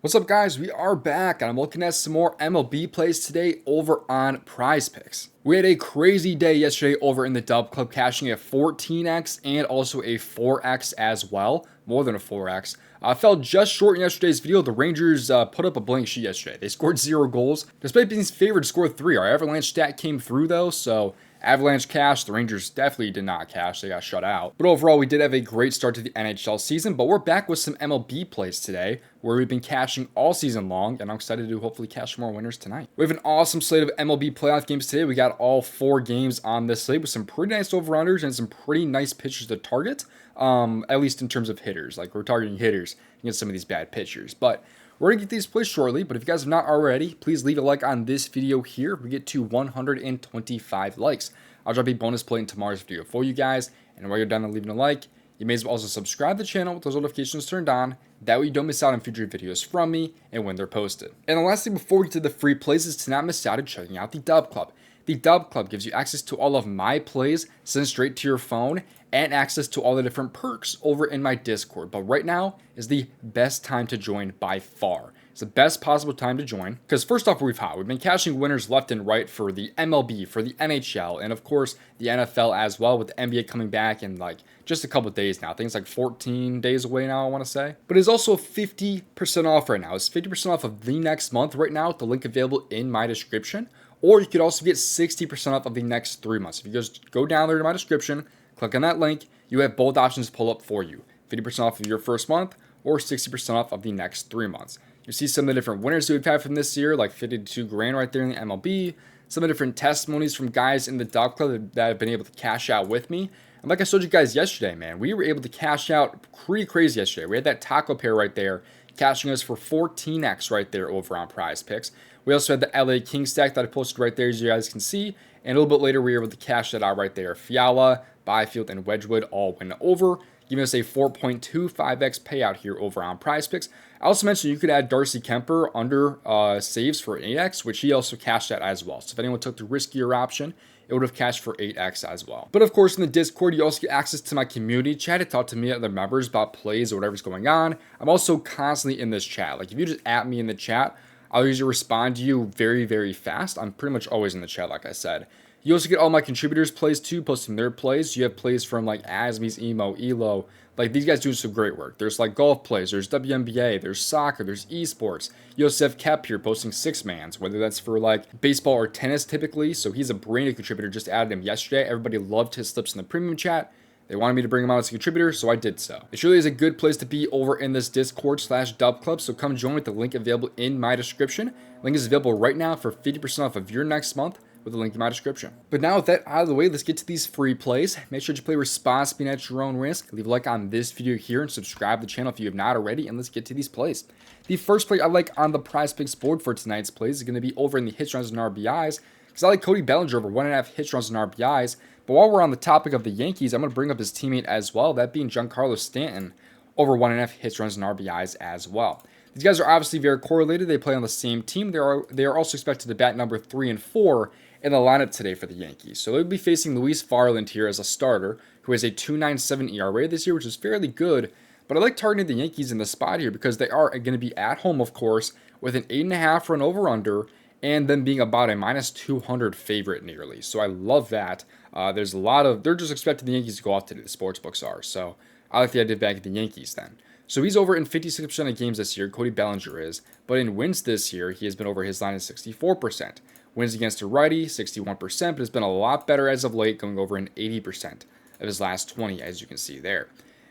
What's up, guys? We are back, and I'm looking at some more MLB plays today over on PrizePicks. We had a crazy day yesterday over in the Dub Club, cashing a 14x and also a 4x as well, more than a 4x. Fell just short in yesterday's video. The Rangers put up a blank sheet yesterday. They scored 0 goals, despite being favored to score 3. Our Avalanche stat came through though, so Avalanche cashed. The Rangers definitely did not cash. They got shut out. But overall, we did have a great start to the NHL season. But we're back with some MLB plays today, where we've been cashing all season long, and I'm excited to hopefully cash more winners tonight. We have an awesome slate of MLB playoff games today. We got all 4 games on this slate with some pretty nice over-unders and some pretty nice pitchers to target, at least in terms of hitters. Like, we're targeting hitters against some of these bad pitchers. But we're going to get these plays shortly, but if you guys have not already, please leave a like on this video here. If we get to 125 likes, I'll drop a bonus play in tomorrow's video for you guys. And while you're done leaving a like, you may as well also subscribe to the channel with those notifications turned on. That way you don't miss out on future videos from me and when they're posted. And the last thing before we get to the free plays is to not miss out on checking out the Dub Club. The Dub Club gives you access to all of my plays sent straight to your phone and access to all the different perks over in my Discord. But right now is the best time to join by far. It's the best possible time to join because first off, we've been cashing winners left and right for the MLB, for the NHL, and of course the NFL as well, with the NBA coming back in like just a couple days now. I think it's like 14 days away now, I want to say. But it's also 50% off right now. It's 50% off of the next month right now with the link available in my description. Or you could also get 60% off of the next 3 months. If you just go down there to my description, click on that link, you have both options pull up for you. 50% off of your first month or 60% off of the next 3 months. You see some of the different winners that we've had from this year, like 52 grand right there in the MLB. Some of the different testimonies from guys in the Dub Club that have been able to cash out with me. And like I showed you guys yesterday, man, we were able to cash out pretty crazy yesterday. We had that taco pair right there, cashing us for 14x right there over on PrizePicks. We also had the LA King stack that I posted right there, as you guys can see. And a little bit later, we were able to cash that out right there. Fiala, Byfield, and Wedgwood all went over, giving us a 4.25x payout here over on PrizePicks. I also mentioned you could add Darcy Kemper under saves for 8x, which he also cashed at as well. So if anyone took the riskier option, it would have cashed for 8x as well. But of course, in the Discord, you also get access to my community chat to talk to me and other members about plays or whatever's going on. I'm also constantly in this chat. Like, if you just at me in the chat, I'll usually respond to you very, very fast. I'm pretty much always in the chat, like I said. You also get all my contributors' plays too, posting their plays. You have plays from like Asmies, Emo, Elo. Like, these guys do some great work. There's like golf plays, there's WNBA, there's soccer, there's esports. You also have Kep here posting 6-mans, whether that's for like baseball or tennis typically. So he's a brand new contributor, just added him yesterday. Everybody loved his slips in the premium chat. They wanted me to bring him on as a contributor, so I did so. It really is a good place to be over in this Discord/Dub Club, so come join with the link available in my description. Link is available right now for 50% off of your next month with the link in my description. But now with that out of the way, let's get to these free plays. Make sure to play responsibly and at your own risk. Leave a like on this video here and subscribe to the channel if you have not already, and let's get to these plays. The first play I like on the PrizePicks board for tonight's plays is going to be over in the hits, runs, and RBIs, because I like Cody Bellinger over 1.5 hits, runs, and RBIs. But while we're on the topic of the Yankees, I'm going to bring up his teammate as well, that being Giancarlo Stanton, over 1.5 hits, runs, and RBIs as well. These guys are obviously very correlated. They play on the same team. They are also expected to bat number 3 and 4 in the lineup today for the Yankees. So they'll be facing Luis Farland here as a starter, who has a 2.97 ERA this year, which is fairly good. But I like targeting the Yankees in the spot here because they are going to be at home, of course, with an 8.5 run over-under, and them being about a -200 favorite nearly. So I love that. There's a lot of, they're just expecting the Yankees to go off today, the sports books are. So I like the idea of backing the Yankees then. So he's over in 56% of games this year, Cody Bellinger is. But in wins this year, he has been over his line at 64%. Wins against a righty, 61%, but has been a lot better as of late, going over in 80% of his last 20, as you can see there.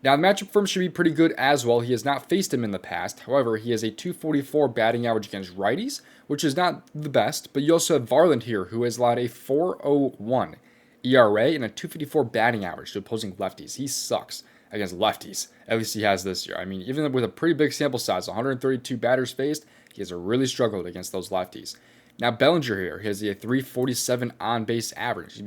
Now, the matchup for him should be pretty good as well. He has not faced him in the past. However, he has a 244 batting average against righties, which is not the best. But you also have Varland here, who has allowed a 4.01 ERA and a 254 batting average to opposing lefties. He sucks against lefties. At least he has this year. I mean, even with a pretty big sample size, 132 batters faced, he has really struggled against those lefties. Now, Bellinger here has a 347 on-base average.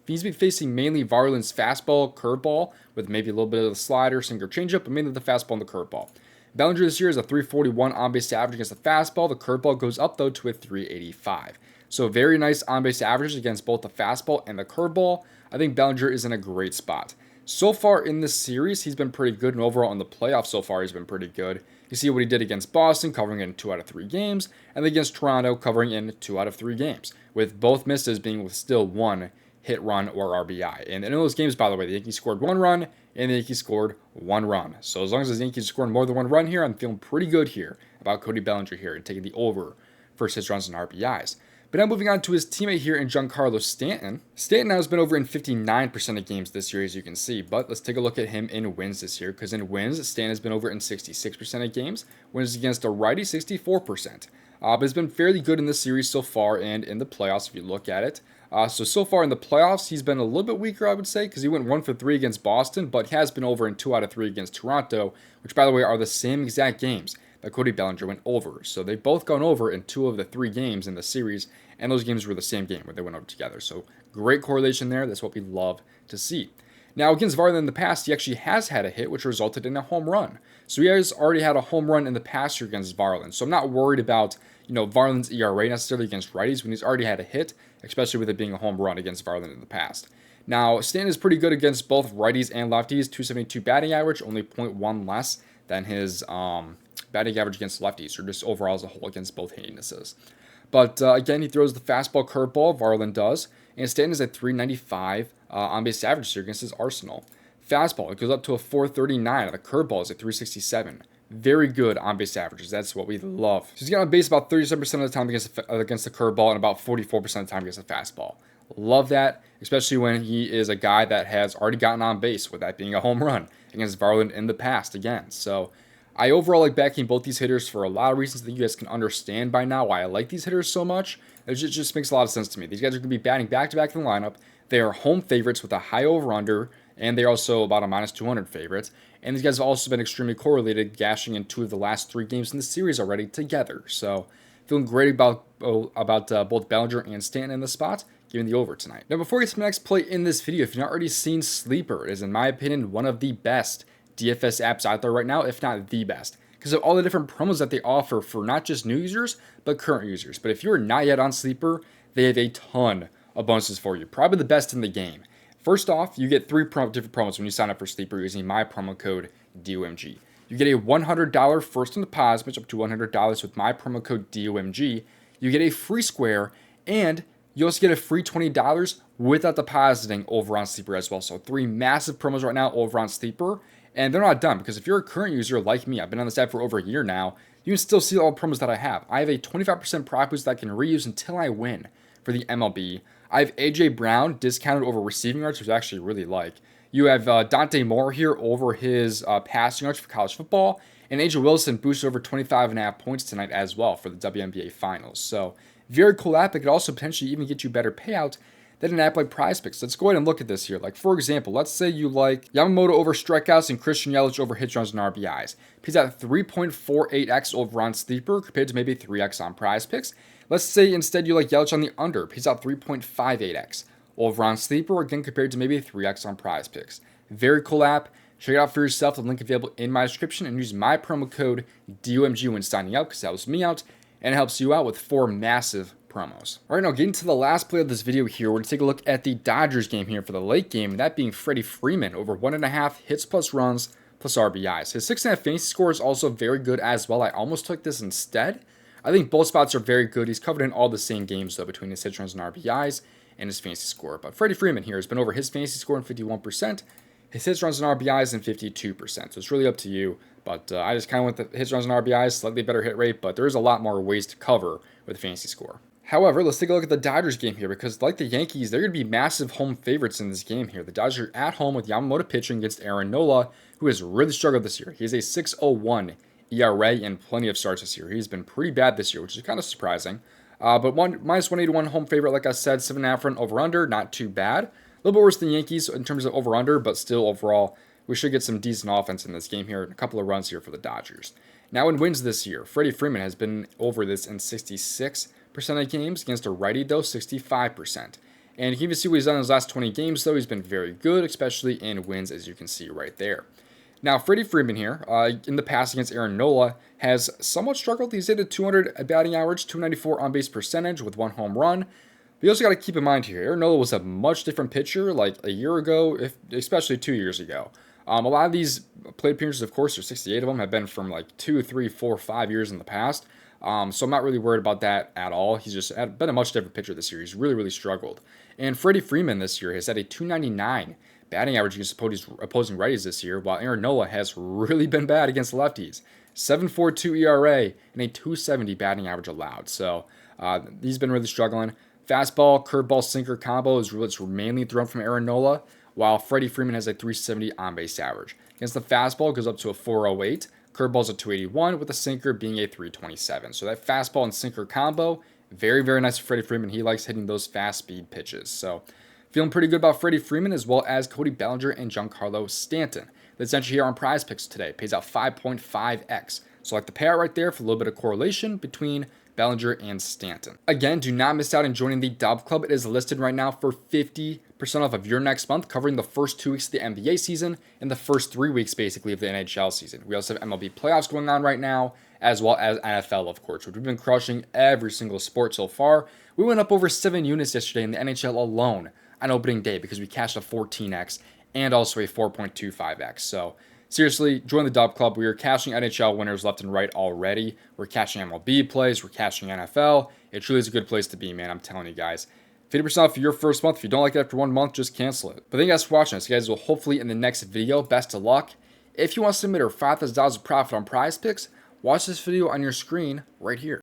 He's been facing mainly Varland's fastball, curveball, with maybe a little bit of the slider, sinker, changeup, but mainly the fastball and the curveball. Bellinger this year has a 341 on-base average against the fastball. The curveball goes up, though, to a 385. So very nice on-base average against both the fastball and the curveball. I think Bellinger is in a great spot. So far in this series, he's been pretty good, and overall in the playoffs so far, he's been pretty good. You see what he did against Boston, covering in 2 out of 3 games, and then against Toronto, covering in 2 out of 3 games, with both misses being with still 1 hit run or RBI. And in those games, by the way, the Yankees scored 1 run, and the Yankees scored 1 run. So as long as the Yankees scored more than 1 run here, I'm feeling pretty good here about Cody Bellinger here and taking the over for his runs and RBIs. But now moving on to his teammate here in Giancarlo Stanton. Stanton now has been over in 59% of games this year, as you can see. But let's take a look at him in wins this year, because in wins, Stanton has been over in 66% of games. Wins against a righty, 64%. But it's been fairly good in this series so far and in the playoffs if you look at it. So far in the playoffs, he's been a little bit weaker, I would say, because he went 1 for 3 against Boston, but has been over in 2 out of 3 against Toronto, which, by the way, are the same exact games that Cody Bellinger went over. So they've both gone over in 2 of the 3 games in the series, and those games were the same game where they went over together. So great correlation there. That's what we love to see. Now, against Varland in the past, he actually has had a hit, which resulted in a home run. So he has already had a home run in the past year against Varland. So I'm not worried about, Varland's ERA necessarily against righties when he's already had a hit, especially with it being a home run against Varland in the past. Now, Stanton is pretty good against both righties and lefties, 272 batting average, only 0.1 less than his batting average against lefties, or just overall as a whole against both handednesses. But again, he throws the fastball curveball, Varland does, and Stanton is at 395 on-base average here against his arsenal. Fastball, it goes up to a 439, and the curveball is at 367. Very good on-base averages. That's what we love. So he's got on base about 37% of the time against the curveball and about 44% of the time against the fastball. Love that, especially when he is a guy that has already gotten on base, with that being a home run against Varland in the past again. So I overall like backing both these hitters for a lot of reasons that you guys can understand by now why I like these hitters so much. It just makes a lot of sense to me. These guys are going to be batting back-to-back in the lineup. They are home favorites with a high over-under, and they're also about a -200 favorites. And these guys have also been extremely correlated, gashing in 2 of the last 3 games in the series already together. So feeling great about both Bellinger and Stanton in the spot, giving the over tonight. Now, before we get to the next play in this video, if you've not already seen Sleeper, it is, in my opinion, one of the best DFS apps out there right now, if not the best, because of all the different promos that they offer for not just new users, but current users. But if you're not yet on Sleeper, they have a ton of bonuses for you, probably the best in the game. First off, you get 3 different promos when you sign up for Sleeper using my promo code DOMG. You get a $100 first on deposit, which up to $100 with my promo code DOMG. You get a free square, and you also get a free $20 without depositing over on Sleeper as well. So 3 massive promos right now over on Sleeper. And they're not done, because if you're a current user like me, I've been on this app for over a year now, you can still see all the promos that I have. I have a 25% prop boost that I can reuse until I win for the MLB. I have AJ Brown discounted over receiving yards, which I actually really like. You have Dante Moore here over his passing yards for college football. And AJ Wilson boosted over 25.5 points tonight as well for the WNBA Finals. So very cool app. It could also potentially even get you better payout than an app like PrizePicks. Let's go ahead and look at this here. Like, for example, let's say you like Yamamoto over strikeouts and Christian Yelich over hits, runs, and RBIs. He's at 3.48x over on Sleeper compared to maybe 3x on PrizePicks. Let's say instead you like Yelich on the under. He's at 3.58x over on Sleeper, again compared to maybe 3x on PrizePicks. Very cool app. Check it out for yourself. The link available in my description, and use my promo code DOMG when signing up, because that helps me out and it helps you out with 4 massive promos. All right, now getting to the last play of this video here, we're going to take a look at the Dodgers game here for the late game, and that being Freddie Freeman over 1.5 hits plus runs plus RBIs. His 6.5 fantasy score is also very good as well. I almost took this instead. I think both spots are very good. He's covered in all the same games, though, between his hits, runs, and RBIs and his fantasy score. But Freddie Freeman here has been over his fantasy score in 51%, his hits, runs, and RBIs in 52%. So it's really up to you. But I just kind of went the hits, runs, and RBIs, slightly better hit rate, but there is a lot more ways to cover with the fantasy score. However, let's take a look at the Dodgers game here, because like the Yankees, they're going to be massive home favorites in this game here. The Dodgers are at home with Yamamoto pitching against Aaron Nola, who has really struggled this year. He has a 6.01 ERA and plenty of starts this year. He's been pretty bad this year, which is kind of surprising. But -181 home favorite, like I said, 7.5 run over-under, not too bad. A little bit worse than the Yankees in terms of over-under, but still overall, we should get some decent offense in this game here, and a couple of runs here for the Dodgers. Now in wins this year, Freddie Freeman has been over this in 66% of games. Against a righty, though, 65%. And you can even see what he's done in his last 20 games, though. He's been very good, especially in wins, as you can see right there. Now, Freddie Freeman here, in the past against Aaron Nola, has somewhat struggled. He's hit a 200 batting average, 294 on-base percentage with 1 home run. But you also got to keep in mind here, Aaron Nola was a much different pitcher like a year ago, especially 2 years ago. A lot of these plate appearances, of course, there's 68 of them, have been from like 2, 3, 4, 5 years in the past. So I'm not really worried about that at all. He's just been a much different pitcher this year. He's really struggled. And Freddie Freeman this year has had a 299 batting average against opposing righties this year, while Aaron Nola has really been bad against lefties. 7.42 ERA and a 270 batting average allowed. So he's been really struggling. Fastball, curveball, sinker combo is what's mainly thrown from Aaron Nola, while Freddie Freeman has a 370 on-base average. Against the fastball, it goes up to a 408. Curveball's a 281, with the sinker being a 327. So that fastball and sinker combo, very nice for Freddie Freeman. He likes hitting those fast speed pitches. So feeling pretty good about Freddie Freeman, as well as Cody Bellinger and Giancarlo Stanton. That's entry here on PrizePicks today pays out 5.5x. So like the payout right there for a little bit of correlation between Bellinger and Stanton. Again, do not miss out on joining the Dub Club. It is listed right now for 50% off of your next month, covering the first 2 weeks of the NBA season and the first 3 weeks basically of the NHL season. We also have MLB playoffs going on right now, as well as NFL, of course, which we've been crushing every single sport so far. We went up over 7 units yesterday in the NHL alone on opening day because we cashed a 14x and also a 4.25x. So seriously, join the Dub Club. We are cashing NHL winners left and right already. We're cashing MLB plays. We're cashing NFL. It truly is a good place to be, man. I'm telling you guys. 50% off for your first month. If you don't like it after 1 month, just cancel it. But thank you guys for watching us. You guys will hopefully in the next video. Best of luck. If you want to submit or $5,000 of profit on PrizePicks, watch this video on your screen right here.